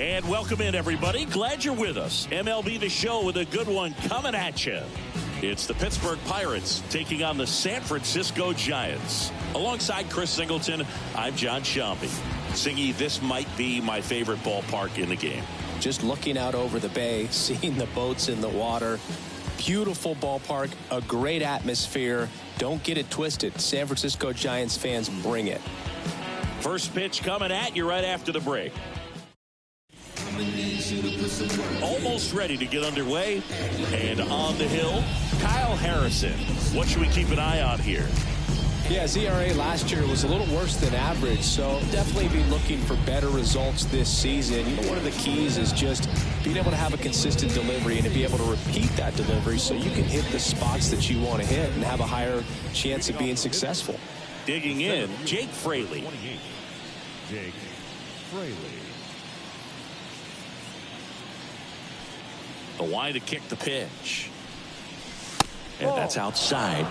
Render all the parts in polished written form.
And welcome in, everybody. Glad you're with us. MLB The Show with a good one coming at you. It's the Pittsburgh Pirates taking on the San Francisco Giants. Alongside Chris Singleton, I'm John Shambi. Singy, this might be my favorite ballpark in the game. Just looking out over the bay, seeing the boats in the water. Beautiful ballpark, a great atmosphere. Don't get it twisted. San Francisco Giants fans, bring it. First pitch coming at you right after the break. Almost ready to get underway. And on the hill, Kyle Harrison. What should we keep an eye on here? Yeah, his ERA last year was a little worse than average, so definitely be looking for better results this season. You know, one of the keys is just being able to have a consistent delivery and to be able to repeat that delivery so you can hit the spots that you want to hit and have a higher chance of being successful. Digging in, Jake Fraley. Jake Fraley. The wide to kick the pitch. And that's outside.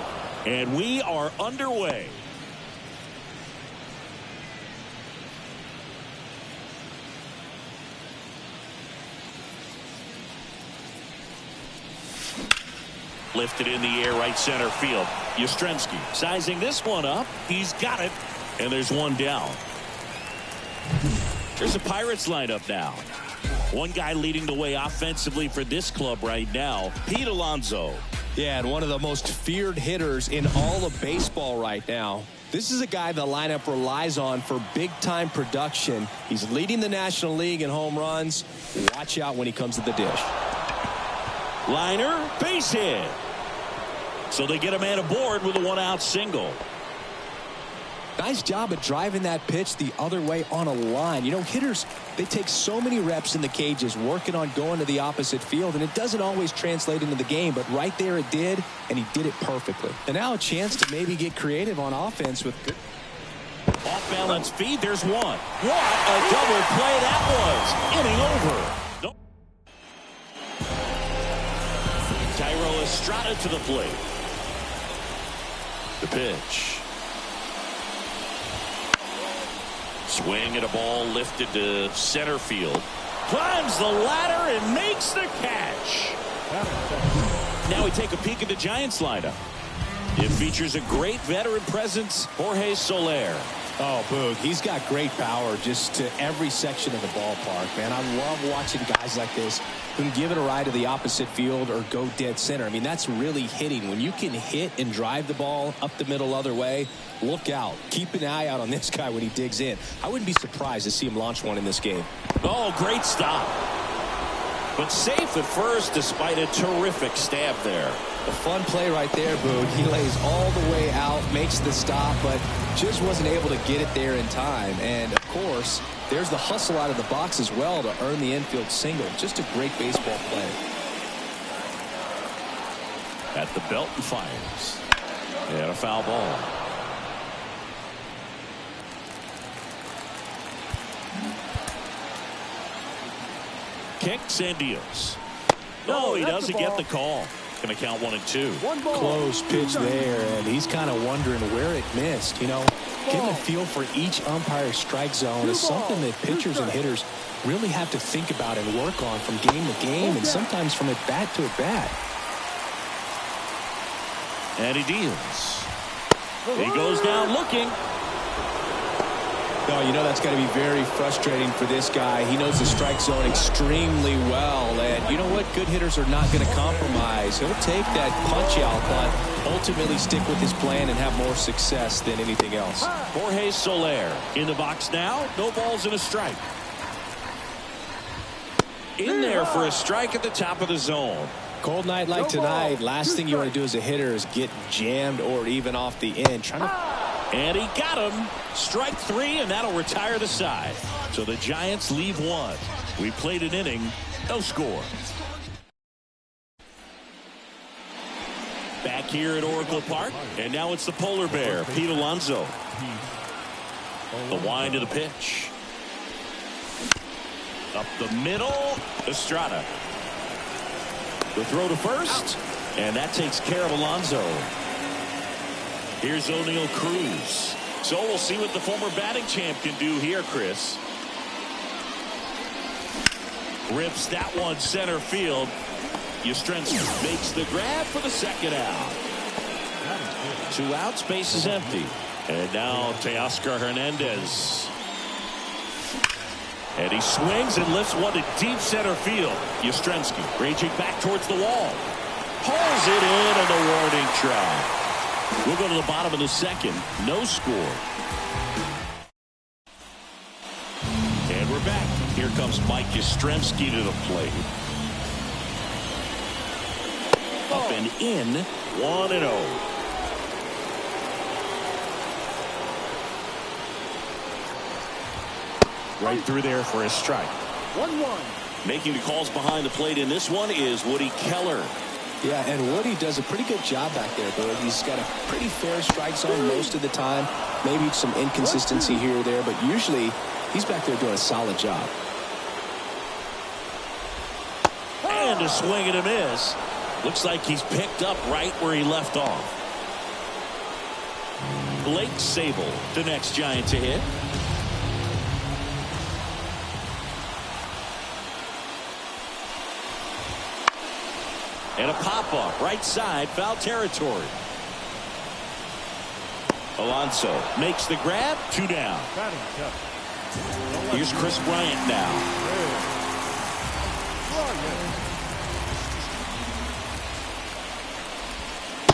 And we are underway. Lifted in the air, right center field. Yastrzemski sizing this one up. He's got it. And there's one down. There's a Pirates lineup now. One guy leading the way offensively for this club right now, Pete Alonso. Yeah, and one of the most feared hitters in all of baseball right now. This is a guy the lineup relies on for big-time production. He's leading the National League in home runs. Watch out when he comes to the dish. Liner, base hit. So they get a man aboard with a one-out single. Nice job of driving that pitch the other way on a line. You know, hitters, they take so many reps in the cages working on going to the opposite field, and it doesn't always translate into the game, but right there it did, and he did it perfectly. And now a chance to maybe get creative on offense with good. Off-balance feed, there's one. What a double play that was. Inning over. Nope. Thairo Estrada to the plate. The pitch. Swing and a ball lifted to center field. Climbs the ladder and makes the catch. Now we take a peek at the Giants lineup. It features a great veteran presence, Jorge Soler. Oh, Boog, he's got great power just to every section of the ballpark, man. I love watching guys like this who can give it a ride to the opposite field or go dead center. I mean, that's really hitting. When you can hit and drive the ball up the middle other way, look out. Keep an eye out on this guy when he digs in. I wouldn't be surprised to see him launch one in this game. Oh, great stop. But safe at first despite a terrific stab there. A fun play right there, Boog. He lays all the way out, makes the stop, but just wasn't able to get it there in time. And, of course, there's the hustle out of the box as well to earn the infield single. Just a great baseball play. At the belt and fires. And a foul ball. Kicks and deals. No, he doesn't get the call. Going to count 1 and 2. Close pitch there, and he's kind of wondering where it missed. You know, getting a feel for each umpire's strike zone is something that pitchers and hitters really have to think about and work on from game to game and sometimes from at bat to at bat. And he deals. He goes down looking. No, you know that's got to be very frustrating for this guy. He knows the strike zone extremely well, and you know what? Good hitters are not going to compromise. He'll take that punch out, but ultimately stick with his plan and have more success than anything else. Jorge Soler in the box now. No balls and a strike. In there for a strike at the top of the zone. Cold night like tonight, last thing you want to do as a hitter is get jammed or even off the end. And he got him. Strike 3, and that'll retire the side. So the Giants leave 1. We played an inning, no score. Back here at Oracle Park, and now it's the polar bear, Pete Alonso. The wind of the pitch. Up the middle, Estrada. The throw to first, and that takes care of Alonso. Here's O'Neal Cruz. So we'll see what the former batting champ can do here, Chris. Rips that one center field. Yastrzemski makes the grab for the second out. 2 outs, base is empty. And now Teoscar Hernandez. And he swings and lifts one to deep center field. Yastrzemski raging back towards the wall. Pulls it in and the warning track. We'll go to the bottom of the second. No score. And we're back. Here comes Mike Yastrzemski to the plate. Up and in, 1-0. Right through there for a strike. 1-1. Making the calls behind the plate in this one is Woody Keller. Yeah, and Woody does a pretty good job back there, Bird. He's got a pretty fair strike zone most of the time. Maybe some inconsistency here or there, but usually he's back there doing a solid job. And a swing and a miss. Looks like he's picked up right where he left off. Blake Sabol, the next Giant to hit. And a pop-up, right side, foul territory. Alonso makes the grab, 2 down. Here's Chris Bryant now.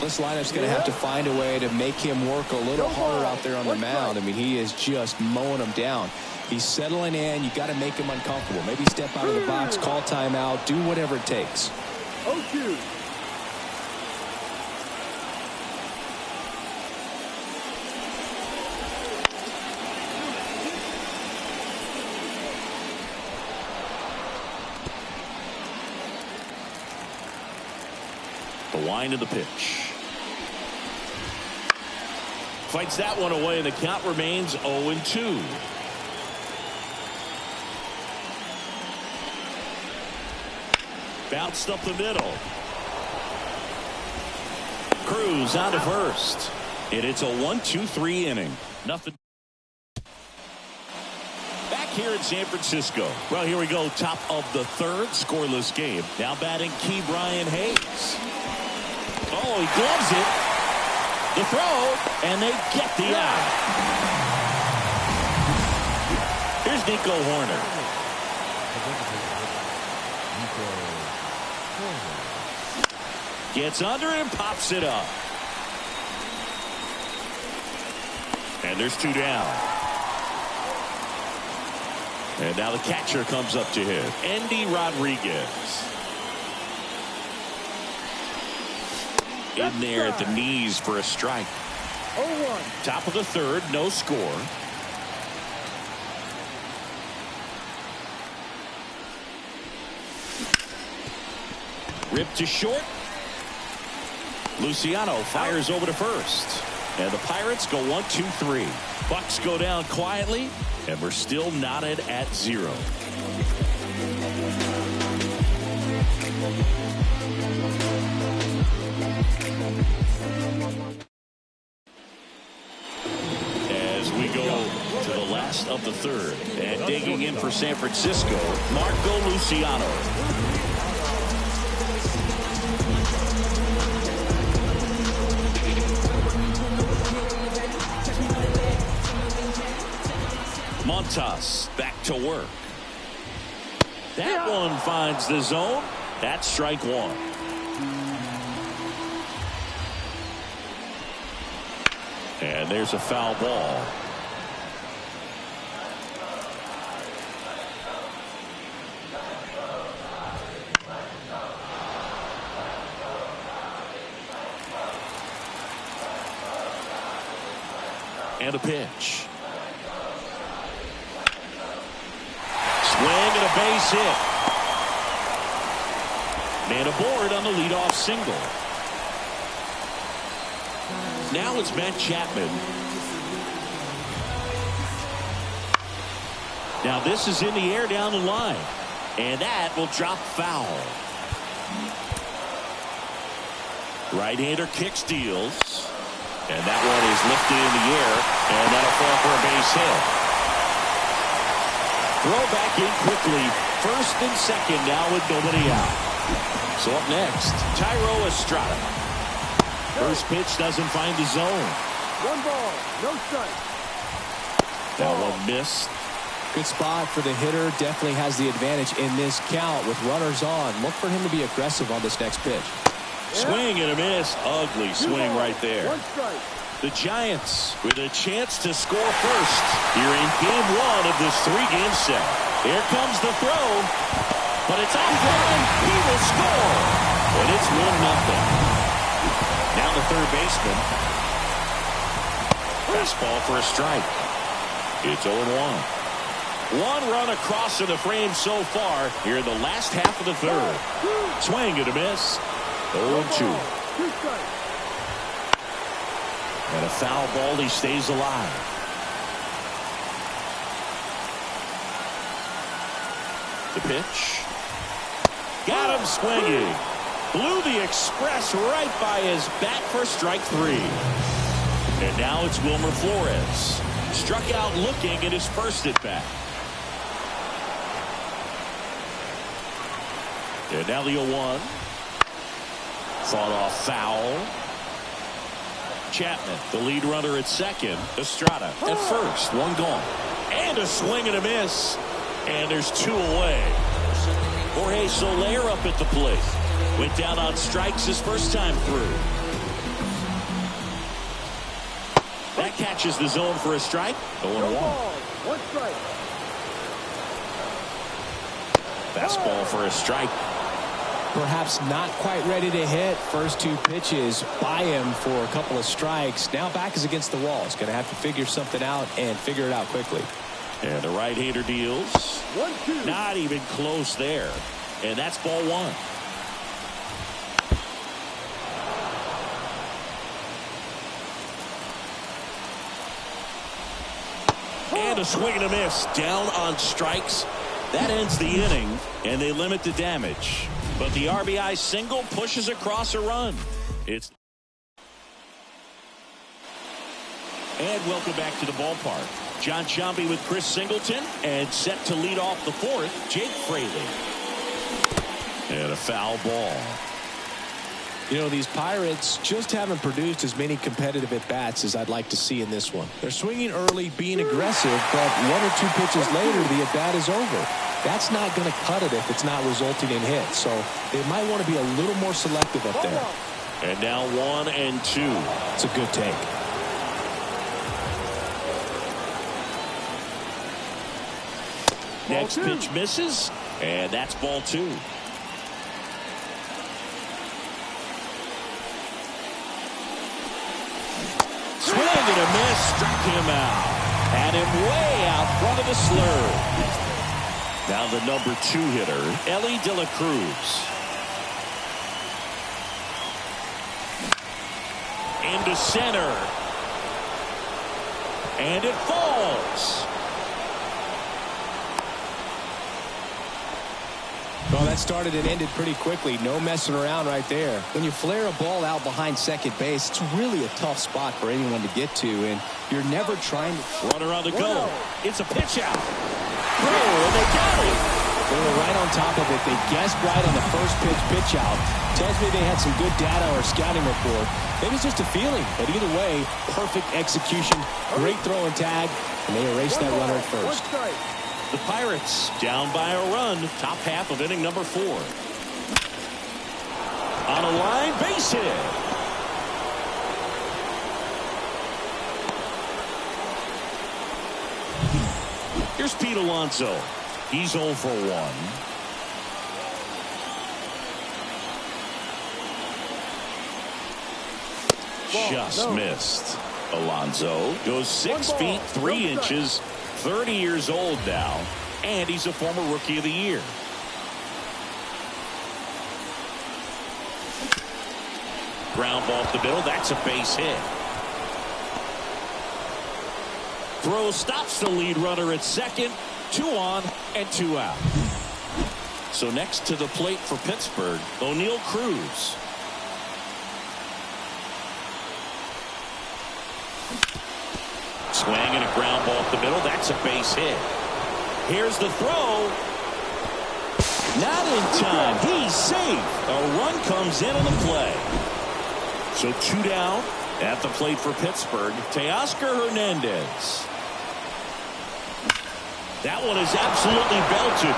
This lineup's going to have to find a way to make him work a little harder out there on the mound. I mean, he is just mowing them down. He's settling in. You got to make him uncomfortable. Maybe step out of the box, call timeout, do whatever it takes. 0-2. The wind of the pitch. Fights that one away, and the count remains 0-2. Bounced up the middle. Cruz on to first. And it's a 1-2-3 inning. Nothing. Back here in San Francisco. Well, here we go. Top of the third. Scoreless game. Now batting Key Brian Hayes. Oh, he gloves it. The throw. And they get the out. Here's Nico Horner. Gets under and pops it up. And there's 2 down. And now the catcher comes up to him. Andy Rodriguez. In there at the knees for a strike. 0-1. Top of the third, no score. Ripped to short. Luciano fires over to first. And the Pirates go 1-2-3. Bucks go down quietly, and we're still knotted at 0. As we go to the last of the third, and digging in for San Francisco, Marco Luciano. Montas back to work. That one finds the zone. That's strike 1. And there's a foul ball. And a pitch. Swing and a base hit. Man aboard on the leadoff single. Now it's Matt Chapman. Now this is in the air down the line. And that will drop foul. Right-hander kick steals. And that one is lifted in the air. And that'll fall for a base hit. Throw back in quickly first and second now with nobody out. So up next, Thairo Estrada. First pitch doesn't find the zone. 1 ball, no strike. That one missed. Good spot for the hitter. Definitely has the advantage in this count with runners on. Look for him to be aggressive on this next pitch. Swing and a miss. Ugly swing right there. 1 strike. The Giants with a chance to score first here in game 1 of this 3-game set. Here comes the throw, but it's offline. He will score, and it's 1-0. Now the third baseman. Fastball for a strike. It's 0-1. 1 run across in the frame so far here in the last half of the third. Swing and a miss. 0-2. 2 strikes. And a foul ball. He stays alive. The pitch. Got him swinging. Blew the express right by his bat for strike 3. And now it's Wilmer Flores. Struck out looking at his first at bat. And now the 0-1. Fought off foul. Chapman, the lead runner at second. Estrada at first. 1 gone. And a swing and a miss. And there's 2 away. Jorge Soler up at the plate. Went down on strikes his first time through. That catches the zone for a strike. 0-1. 1 strike. Fastball for a strike. Perhaps not quite ready to hit. First 2 pitches by him for a couple of strikes. Now back is against the wall. He's going to have to figure something out and figure it out quickly. And the right-hander deals. 1-2. Not even close there. And that's ball 1. And a swing and a miss. Down on strikes. That ends the inning, and they limit the damage. But the RBI single pushes across a run. And welcome back to the ballpark. John Sciambi with Chris Singleton, and set to lead off the 4th, Jake Fraley. And a foul ball. You know, these Pirates just haven't produced as many competitive at-bats as I'd like to see in this one. They're swinging early, being aggressive, but 1 or 2 pitches later, the at-bat is over. That's not going to cut it if it's not resulting in hits. So they might want to be a little more selective up there. And now 1 and 2. It's a good take. Next pitch misses, and that's ball 2. Swing and a miss, struck him out. Had him way out front of the slurve. Now the number 2 hitter, Ellie De La Cruz. Into center. And it falls. Well, that started and ended pretty quickly. No messing around right there. When you flare a ball out behind second base, it's really a tough spot for anyone to get to, and you're never trying to... Runner on the go. It's a pitch out. Throw, and they got it. They were right on top of it. They guessed right on the first pitch out. Tells me they had some good data or scouting report. Maybe it's just a feeling, but either way, perfect execution, great throw and tag, and they erased that runner at first. The Pirates down by a run, top half of inning number 4. On a line, base hit. Here's Pete Alonso. He's 0 for 1. Just missed. Alonso goes 6 feet 3 inches. 30 years old now, and he's a former Rookie of the Year. Ground ball up the middle. That's a base hit. Throw stops the lead runner at second. 2 on and 2 out. So next to the plate for Pittsburgh, O'Neal Cruz. Swing and a ground ball up the middle. That's a base hit. Here's the throw. Not in time. He's safe. A run comes in on the play. So 2 down at the plate for Pittsburgh. Teoscar Hernandez. That one is absolutely belted.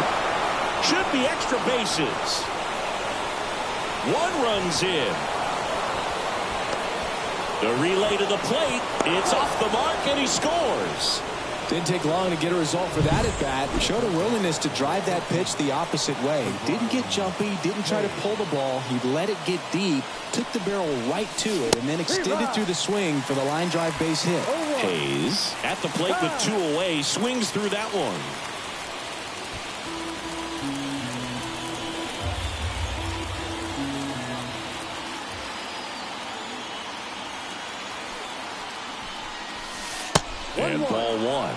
Should be extra bases. 1 runs in. The relay to the plate. It's off the mark and he scores. Didn't take long to get a result for that at bat. Showed a willingness to drive that pitch the opposite way. Didn't get jumpy, didn't try to pull the ball. He let it get deep, took the barrel right to it, and then extended through the swing for the line drive base hit. Hayes at the plate with 2 away, swings through that one. And ball 1.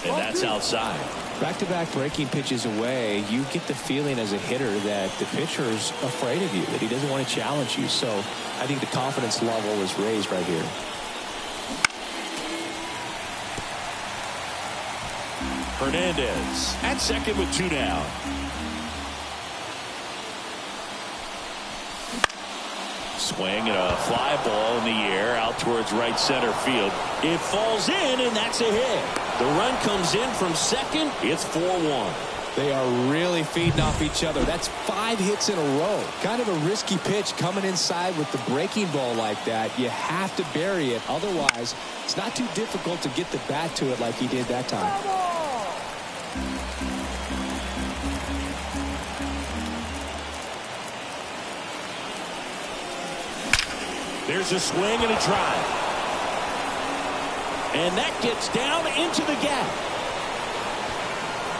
And that's outside. Back-to-back breaking pitches away, you get the feeling as a hitter that the pitcher's afraid of you, that he doesn't want to challenge you. So I think the confidence level is raised right here. Hernandez at second with 2 down. Swing and a fly ball in the air out towards right center field. It falls in, and that's a hit. The run comes in from second. It's 4-1. They are really feeding off each other. That's 5 hits in a row. Kind of a risky pitch coming inside with the breaking ball like that. You have to bury it. Otherwise, it's not too difficult to get the bat to it like he did that time. There's a swing and a drive. And that gets down into the gap.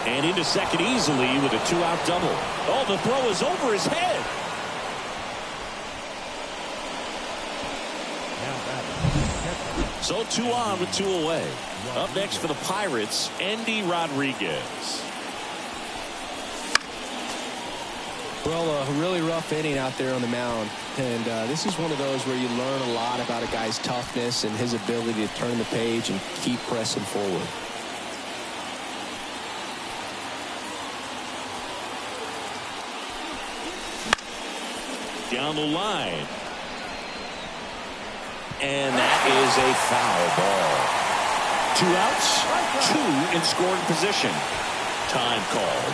And into second easily with a 2-out double. Oh, the throw is over his head. So 2 on with 2 away. Up next for the Pirates, Andy Rodriguez. Well, a really rough inning out there on the mound. And this is one of those where you learn a lot about a guy's toughness and his ability to turn the page and keep pressing forward. Down the line. And that is a foul ball. 2 outs, 2 in scoring position. Time called.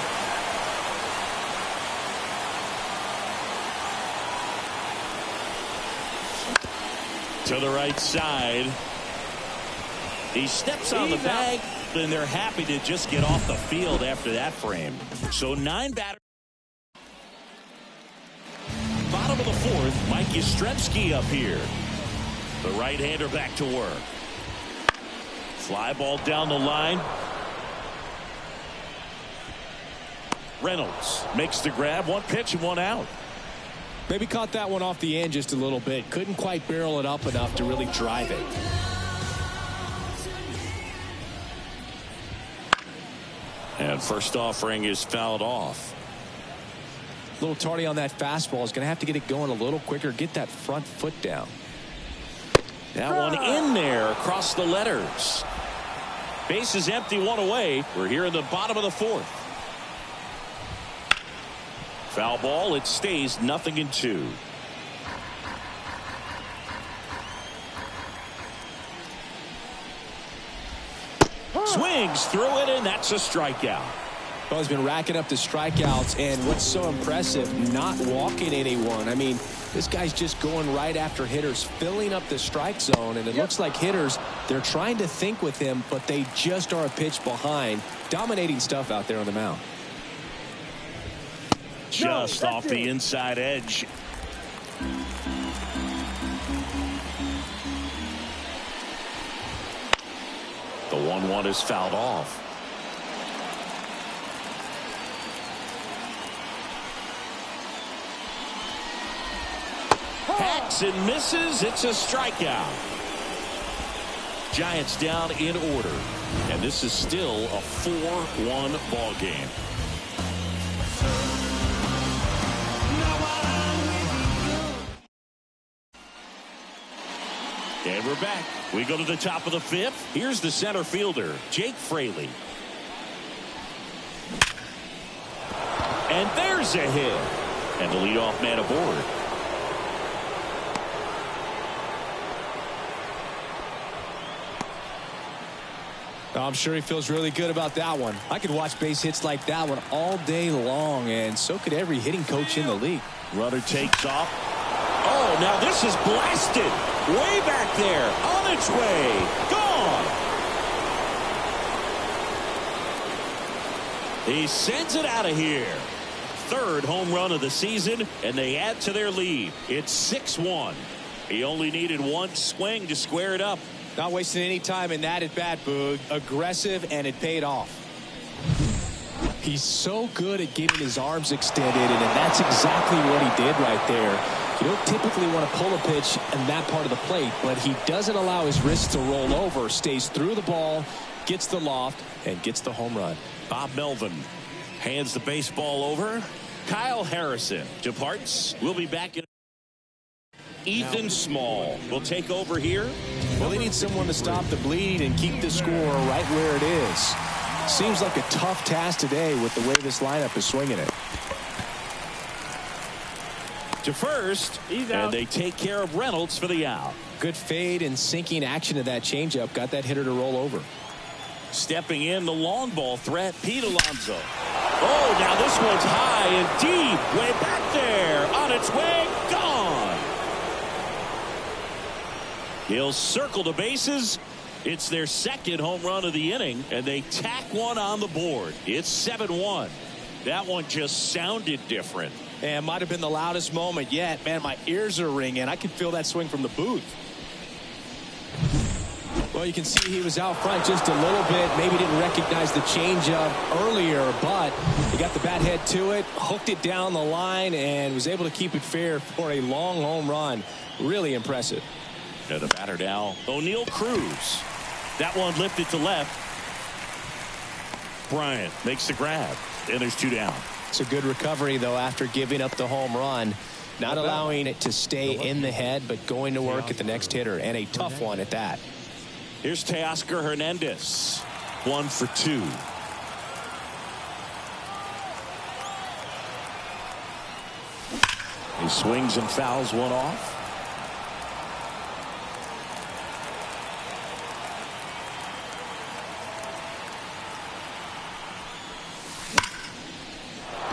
To the right side. He steps on the bag, and they're happy to just get off the field after that frame. So 9 batters. Bottom of the 4th, Mike Yastrzemski up here. The right-hander back to work. Fly ball down the line. Reynolds makes the grab. 1 pitch and 1 out. Maybe caught that one off the end just a little bit. Couldn't quite barrel it up enough to really drive it. And first offering is fouled off. A little tardy on that fastball. Is going to have to get it going a little quicker. Get that front foot down. That one in there across the letters. Base is empty, 1 away. We're here in the bottom of the 4th. Foul ball. It stays 0-2. Swings through it, and that's a strikeout. Well, he's been racking up the strikeouts, and what's so impressive, not walking anyone. I mean, this guy's just going right after hitters, filling up the strike zone, and it looks like hitters, they're trying to think with him, but they just are a pitch behind. Dominating stuff out there on the mound. Just off the inside edge. The 1-1 is fouled off. Hacks and misses. It's a strikeout. Giants down in order. And this is still a 4-1 ball game. And we're back. We go to the top of the fifth. Here's the center fielder, Jake Fraley. And there's a hit. And the leadoff man aboard. I'm sure he feels really good about that one. I could watch base hits like that one all day long, and so could every hitting coach in the league. Runner takes off. Oh, now this is blasted. Way back there. On its way. Gone. He sends it out of here. Third home run of the season, and they add to their lead. It's 6-1. He only needed one swing to square it up. Not wasting any time in that at bat, Boog. Aggressive, and it paid off. He's so good at getting his arms extended, and that's exactly what he did right there. You don't typically want to pull a pitch in that part of the plate, but he doesn't allow his wrist to roll over, stays through the ball, gets the loft, and gets the home run. Bob Melvin hands the baseball over. Kyle Harrison departs. We'll be back in. Ethan Small will take over here. Well, they need someone to stop the bleed and keep the score right where it is. Seems like a tough task today with the way this lineup is swinging it. To first, and they take care of Reynolds for the out. Good fade and sinking action to that changeup. Got that hitter to roll over. Stepping in, the long ball threat, Pete Alonso. Oh, now this one's high and deep. Way back there. On its way. Gone. He'll circle the bases. It's their second home run of the inning, and they tack one on the board. It's 7-1. That one just sounded different. And might have been the loudest moment yet. Man, my ears are ringing. I can feel that swing from the booth. Well, you can see he was out front just a little bit. Maybe didn't recognize the changeup earlier, but he got the bat head to it, hooked it down the line, and was able to keep it fair for a long home run. Really impressive. And the batter now, O'Neal Cruz. That one lifted to left. Bryant makes the grab, and there's two down. It's a good recovery, though, after giving up the home run. Not allowing it to stay in the head, but going to work at the next hitter, and a tough one at that. Here's Teoscar Hernandez. 1 for 2. He swings and fouls one off.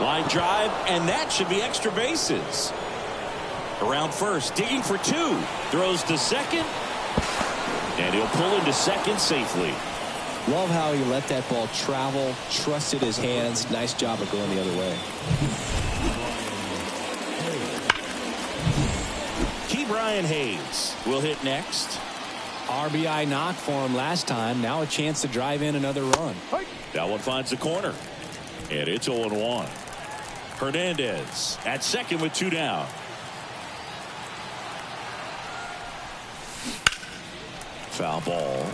Line drive, and that should be extra bases. Around first, digging for 2. Throws to second. And he'll pull into second safely. Love how he let that ball travel, trusted his hands. Nice job of going the other way. Brian Hayes will hit next. RBI knock for him last time. Now a chance to drive in another run. That one finds the corner. And it's 0-1. Hernandez at second with 2 down. Foul ball.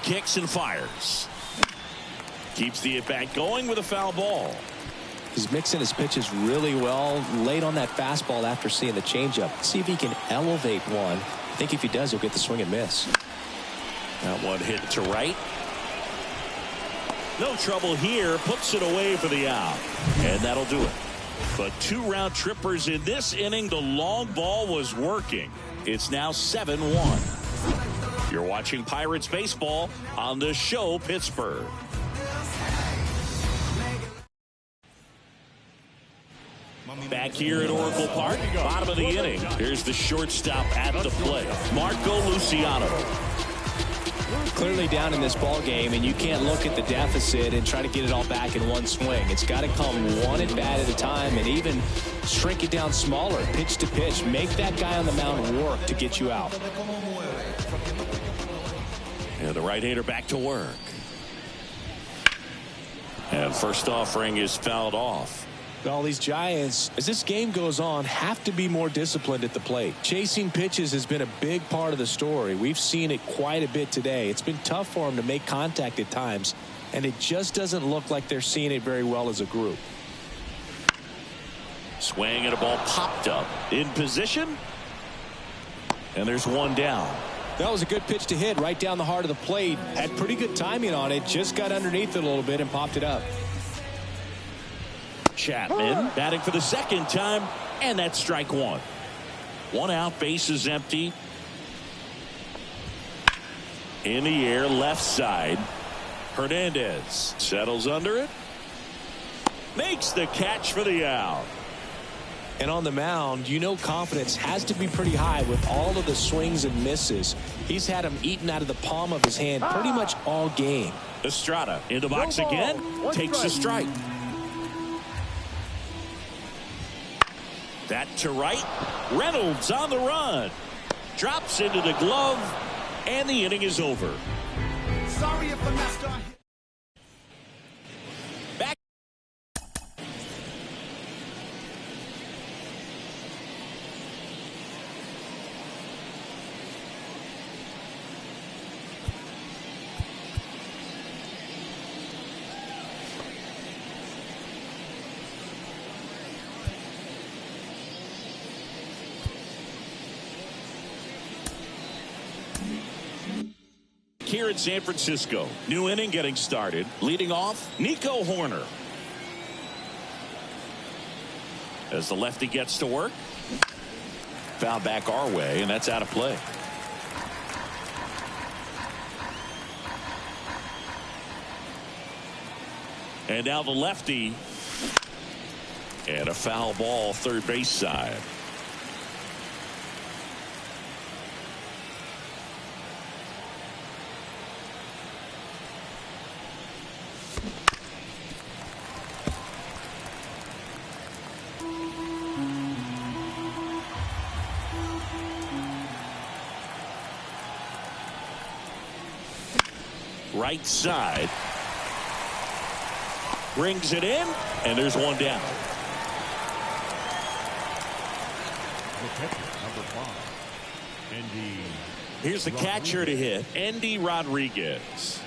Kicks and fires. Keeps the at-bat going with a foul ball. He's mixing his pitches really well. Late on that fastball after seeing the changeup. See if he can elevate one. I think if he does, he'll get the swing and miss. That one hit to right. No trouble here. Puts it away for the out. And that'll do it. But 2 round trippers in this inning. The long ball was working. It's now 7-1. You're watching Pirates baseball on the show Pittsburgh. Back here at Oracle Park, bottom of the inning. Here's the shortstop at the plate, Marco Luciano. Clearly down in this ball game, and you can't look at the deficit and try to get it all back in one swing. It's got to come one at bat at a time, and even shrink it down smaller, pitch to pitch. Make that guy on the mound work to get you out. And the right-hander back to work. And first offering is fouled off. All these Giants, as this game goes on, have to be more disciplined at the plate. Chasing pitches has been a big part of the story. We've seen it quite a bit today. It's been tough for them to make contact at times, and it just doesn't look like they're seeing it very well as a group. Swing and a ball popped up. In position. And there's one down. That was a good pitch to hit right down the heart of the plate. Had pretty good timing on it. Just got underneath it a little bit and popped it up. Chapman batting for the second time, and that's strike one. One out, base is empty. In the air, left side. Hernandez settles under it. Makes the catch for the out. And on the mound, you know confidence has to be pretty high with all of the swings and misses. He's had them eaten out of the palm of his hand pretty much all game. Estrada in the box again. Takes a strike. That to right. Reynolds on the run. Drops into the glove. And the inning is over. Sorry if I'm not starting. Back. Here in San Francisco, new inning getting started. Leading off, Nico Horner. As the lefty gets to work. Foul back our way, and that's out of play. And now the lefty. And a foul ball third base side. Right side. Brings it in, and there's one down. The catcher, number 5, Andy. Here's the catcher to hit, Andy Rodriguez.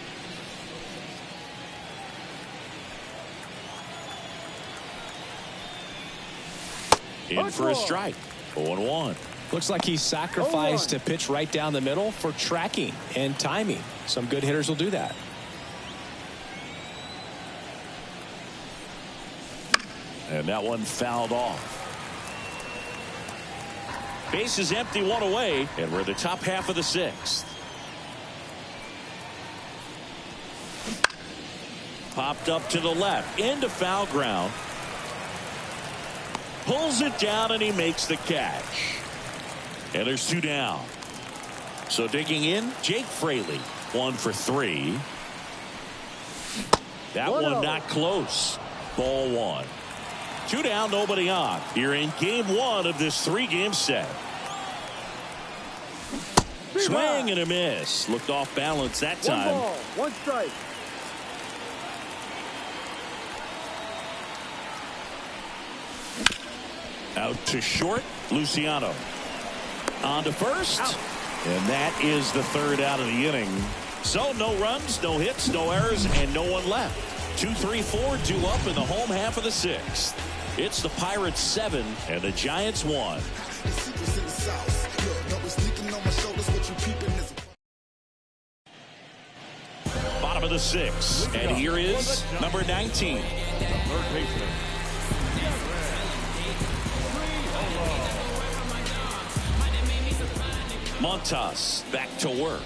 In for a strike. 0-1. Looks like he sacrificed a pitch right down the middle for tracking and timing. Some good hitters will do that. And that one fouled off. Base is empty, one away, and we're at the top half of the sixth. Popped up to the left, into foul ground. Pulls it down, and he makes the catch. And there's two down. So digging in, Jake Fraley, 1 for 3. That one not close. Ball 1. 2 down, nobody on. Here in game 1 of this 3-game set. Swing and a miss. Looked off balance that time. 1 ball, 1 strike. Out to short, Luciano. On to first. Out. And that is the third out of the inning. So no runs, no hits, no errors, and no one left. 2, 3, 4 due up in the home half of the sixth. It's the Pirates 7 and the Giants 1. Bottom of the sixth. And here is number 19. The third baseman. Montas back to work.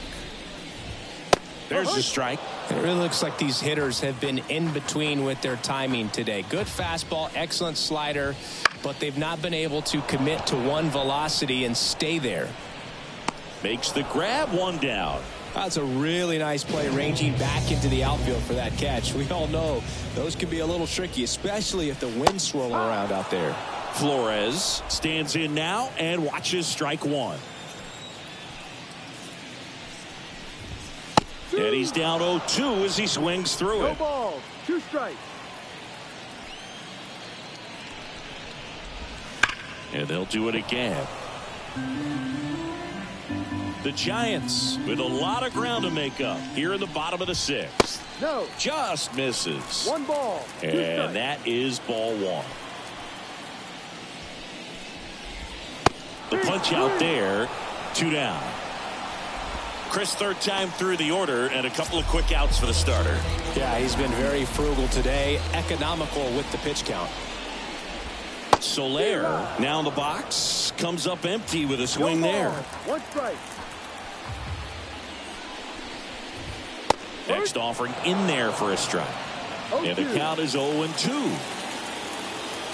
There's the strike. It really looks like these hitters have been in between with their timing today. Good fastball, excellent slider, but they've not been able to commit to one velocity and stay there. Makes the grab, 1 down. That's a really nice play, ranging back into the outfield for that catch. We all know those can be a little tricky, especially if the wind's swirling around out there. Flores stands in now and watches strike 1. And he's down 0-2 as he swings through No it. balls, 2 strikes. And they'll do it again. The Giants with a lot of ground to make up here in the bottom of the sixth. No. Just misses. 1 ball, 2 strikes. And that is ball 1. The punch out there. 2 down. Chris, third time through the order and a couple of quick outs for the starter. Yeah, he's been very frugal today. Economical with the pitch count. Soler now in the box. Comes up empty with a swing there. 1 strike. Next offering in there for a strike. And the count is 0-2.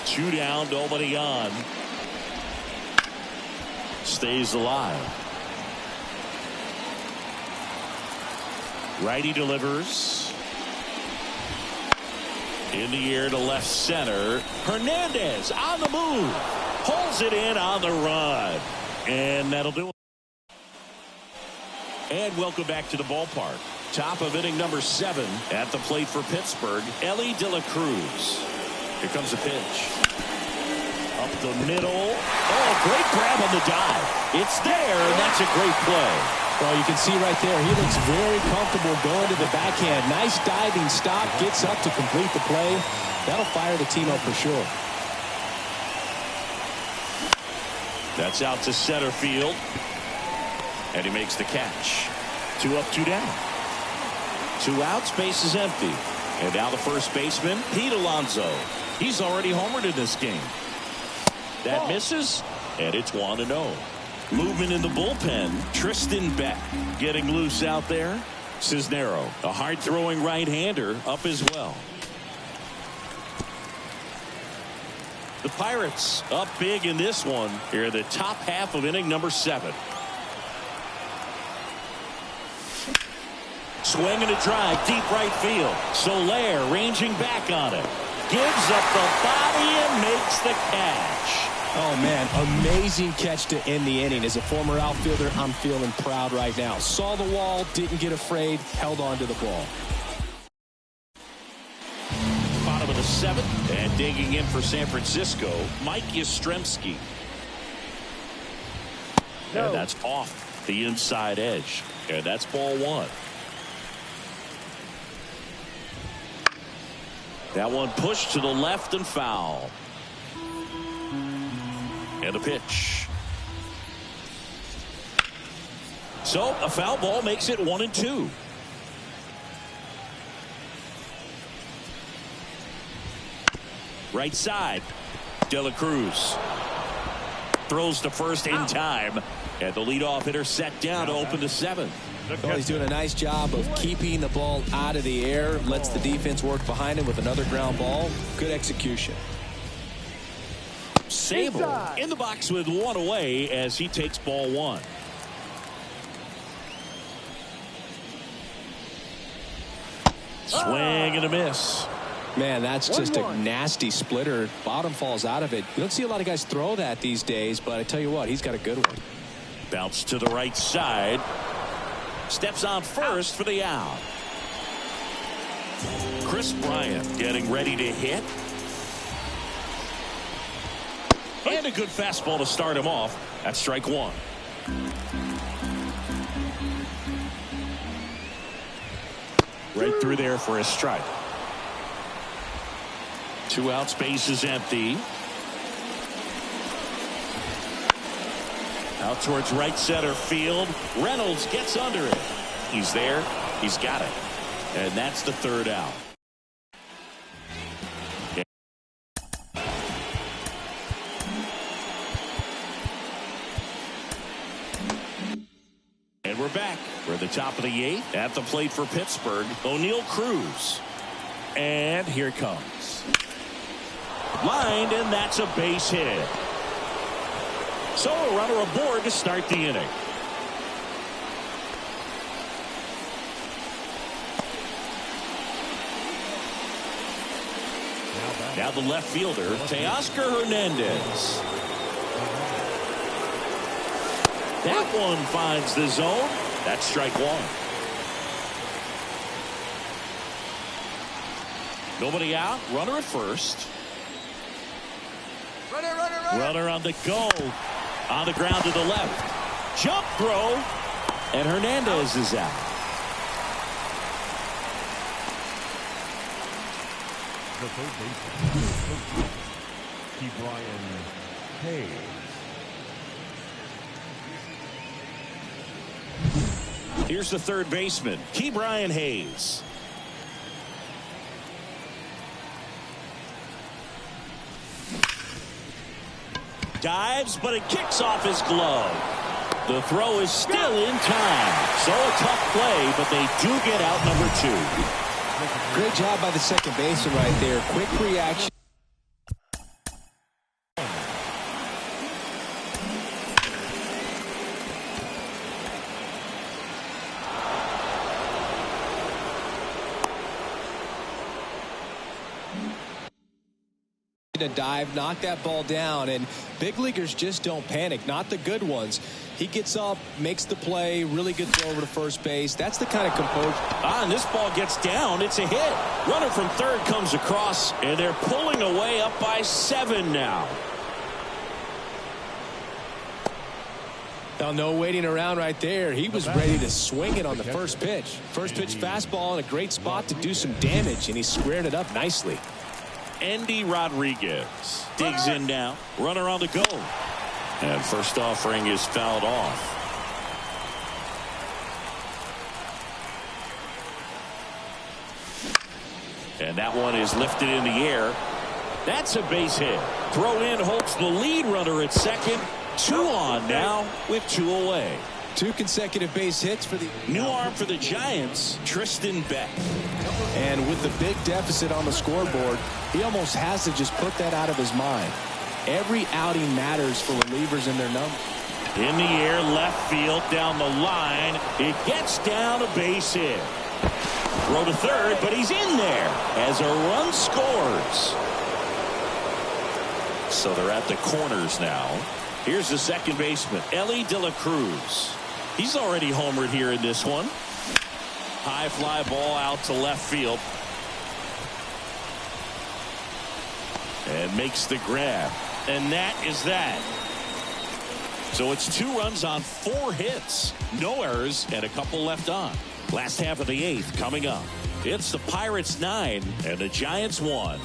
2 down, nobody on. Stays alive. Righty delivers. In the air to left center. Hernandez on the move. Pulls it in on the run. And that'll do it. And welcome back to the ballpark. Top of inning number 7 at the plate for Pittsburgh, Ellie De La Cruz. Here comes the pitch. Up the middle. Oh, great grab on the dive. It's there, and that's a great play. Well, you can see right there, he looks very comfortable going to the backhand. Nice diving stop, gets up to complete the play. That'll fire the team up for sure. That's out to center field. And he makes the catch. 2 up, 2 down. 2 outs, base is empty. And now the first baseman, Pete Alonso. He's already homered in this game. That misses, and it's 1-0. Movement in the bullpen. Tristan Beck getting loose out there. Cisnero, a hard-throwing right-hander, up as well. The Pirates up big in this one. Here in the top half of inning number 7. Swing and a drive, deep right field. Soler ranging back on it. Gives up the body and makes the catch. Oh, man, amazing catch to end the inning. As a former outfielder, I'm feeling proud right now. Saw the wall, didn't get afraid, held on to the ball. Bottom of the 7th, and digging in for San Francisco, Mike Yastrzemski. No. And that's off the inside edge. And that's ball 1. That one pushed to the left and foul. And a pitch. So a foul ball makes it 1-2. Right side. De La Cruz throws to first in time, and the leadoff hitter set down to open the 7th. Well, he's doing a nice job of keeping the ball out of the air. Lets the defense work behind him with another ground ball. Good execution. Sable in the box with 1 away as he takes ball 1. Swing and a miss. Man, that's just a nasty splitter. Bottom falls out of it. You don't see a lot of guys throw that these days, but I tell you what, he's got a good one. Bounce to the right side. Steps on first for the out. Chris Bryant getting ready to hit. And a good fastball to start him off. That's strike 1. Right through there for a strike. 2 outs, base is empty. Out towards right center field. Reynolds gets under it. He's there. He's got it. And that's the 3rd out. And we're back. We're at the top of the 8th. At the plate for Pittsburgh, O'Neal Cruz. And here it comes. Lined, and that's a base hit. So a runner aboard to start the inning. Now the left fielder, Teoscar Hernandez. That one finds the zone. That's strike 1. Nobody out. Runner at first. Runner on the go. On the ground to the left. Jump throw. And Hernandez is out. The third baseman, Brian Hayes. Here's the third baseman, Brian Hayes. Dives, but it kicks off his glove. The throw is still in time. So a tough play, but they do get out number 2. Great job by the second baseman right there. Quick reaction. A dive, knock that ball down, and big leaguers just don't panic, not the good ones. He gets up, makes the play, really good throw over to first base. That's the kind of composure. And this ball gets down. It's a hit. Runner from third comes across, and they're pulling away up by 7 now. Now, no waiting around right there. He was ready to swing it on the first pitch. First pitch fastball in a great spot to do some damage, and he squared it up nicely. Andy Rodriguez digs in now. Runner on the go. And first offering is fouled off. And that one is lifted in the air. That's a base hit. Throw in holds the lead runner at second. 2 on now with 2 away. 2 consecutive base hits for the new arm for the Giants, Tristan Beck. And with the big deficit on the scoreboard, he almost has to just put that out of his mind. Every outing matters for relievers in their number. In the air, left field, down the line. It gets down, a base hit. Throw to third, but he's in there as a run scores. So they're at the corners now. Here's the second baseman, Ellie De La Cruz. He's already homered here in this one. High fly ball out to left field. And makes the grab. And that is that. So it's 2 runs on 4 hits. No errors and a couple left on. Last half of the 8th coming up. It's the Pirates 9 and the Giants 1.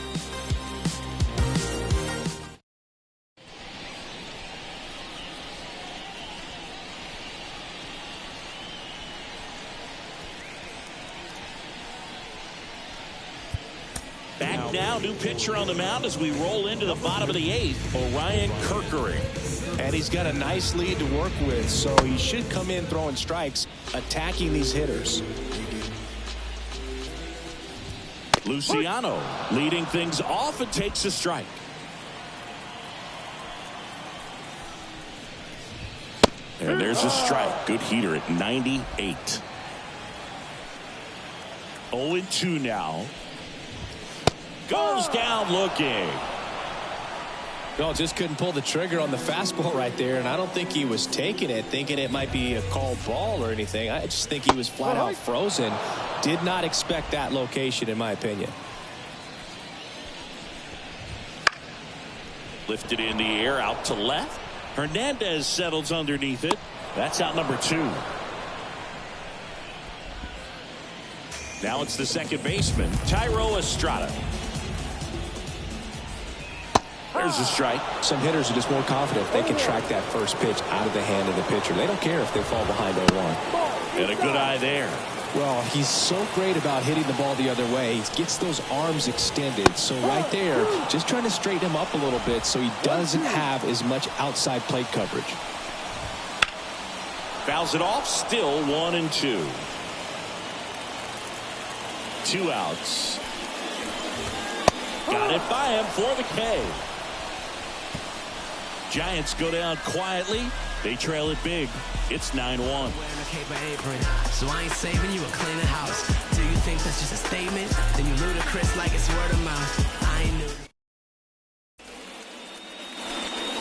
Back now, new pitcher on the mound as we roll into the bottom of the 8th, Orion Kerkering. And he's got a nice lead to work with, so he should come in throwing strikes, attacking these hitters. Luciano leading things off and takes a strike. And there's a strike. Good heater at 98. 0-2 now. Goes down looking. No, just couldn't pull the trigger on the fastball right there, and I don't think he was taking it, thinking it might be a called ball or anything. I just think he was flat out frozen. Did not expect that location, in my opinion. Lifted in the air, out to left. Hernandez settles underneath it. That's out number 2. Now it's the second baseman, Thairo Estrada. There's a strike. Some hitters are just more confident if they can track that first pitch out of the hand of the pitcher. They don't care if they fall behind 0-1. And a good eye there. Well, he's so great about hitting the ball the other way. He gets those arms extended. So right there, just trying to straighten him up a little bit so he doesn't have as much outside plate coverage. Fouls it off, still 1-2. 2 outs. Got it by him for the K. Giants go down quietly. They trail it big. It's 9-1. So I ain't saving you or cleaning house. Do you think that's just a statement? Then you ludicrous like it's word of mouth. I ain't new.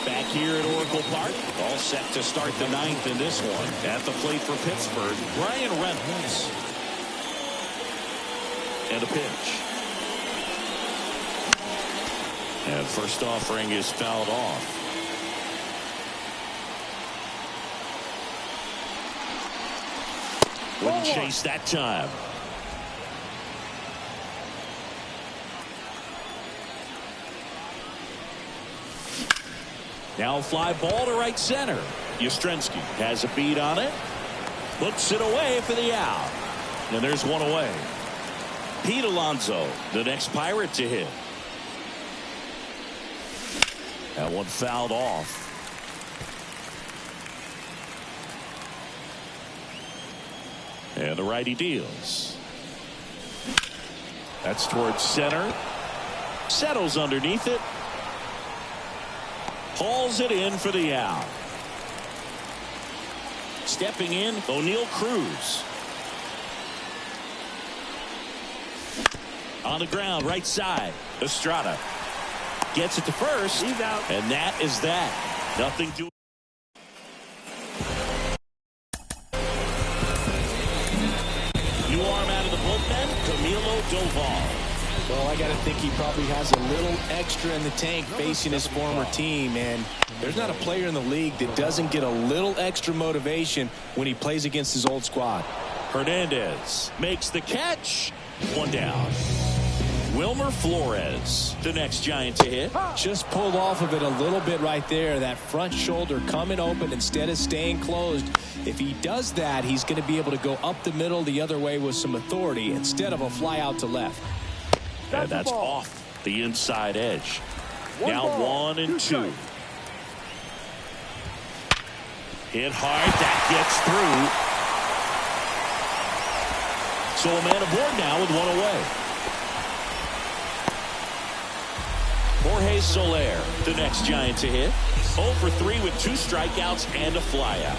Back here at Oracle Park, all set to start the 9th in this one. At the plate for Pittsburgh, Brian Reynolds. And a pitch. And first offering is fouled off. Wouldn't chase that time. Now fly ball to right center. Yastrzemski has a beat on it. Puts it away for the out. And there's one away. Pete Alonso, the next Pirate to hit. That one fouled off. And the righty deals. That's towards center. Settles underneath it. Hauls it in for the out. Stepping in, O'Neal Cruz. On the ground, right side. Estrada gets it to first. He's out. And that is that. Nothing to. New arm out of the bullpen, Camilo Doval. Well, I got to think he probably has a little extra in the tank facing his former team, and there's not a player in the league that doesn't get a little extra motivation when he plays against his old squad. Hernandez makes the catch. One down. Wilmer Flores, the next Giant to hit. Just pulled off of it a little bit right there. That front shoulder coming open instead of staying closed. If he does that, he's going to be able to go up the middle the other way with some authority instead of a fly out to left. And that's off the inside edge. Now 1-2. Hit hard. That gets through. So a man aboard now with one away. Jorge Soler, the next Giant to hit. 0 for 3 with 2 strikeouts and a flyout.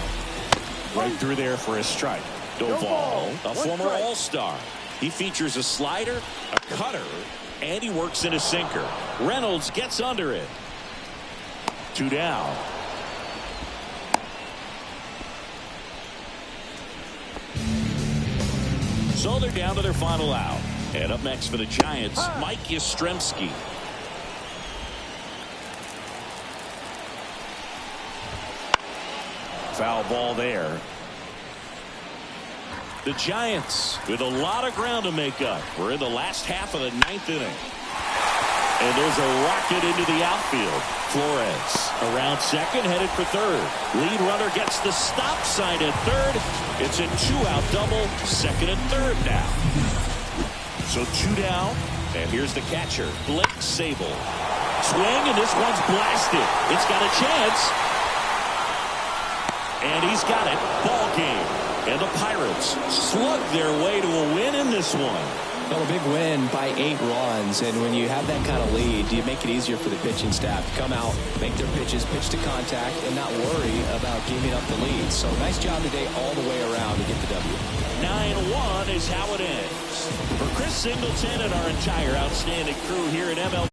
Right through there for a strike. Doval, a former All-Star. He features a slider, a cutter, and he works in a sinker. Reynolds gets under it. 2 down. So they're down to their final out. And up next for the Giants, Mike Yastrzemski. Foul ball there. The Giants with a lot of ground to make up. We're in the last half of the 9th inning. And there's a rocket into the outfield. Flores around second, headed for third. Lead runner gets the stop sign at third. It's a 2-out double, second and third now. So 2 down, and here's the catcher, Blake Sable. Swing, and this one's blasted. It's got a chance. And he's got it. Ball game. And the Pirates slug their way to a win in this one. Well, a big win by 8 runs, and when you have that kind of lead, you make it easier for the pitching staff to come out, make their pitches, pitch to contact, and not worry about giving up the lead. So nice job today all the way around to get the W. 9-1 is how it ends. For Chris Singleton and our entire outstanding crew here at MLB.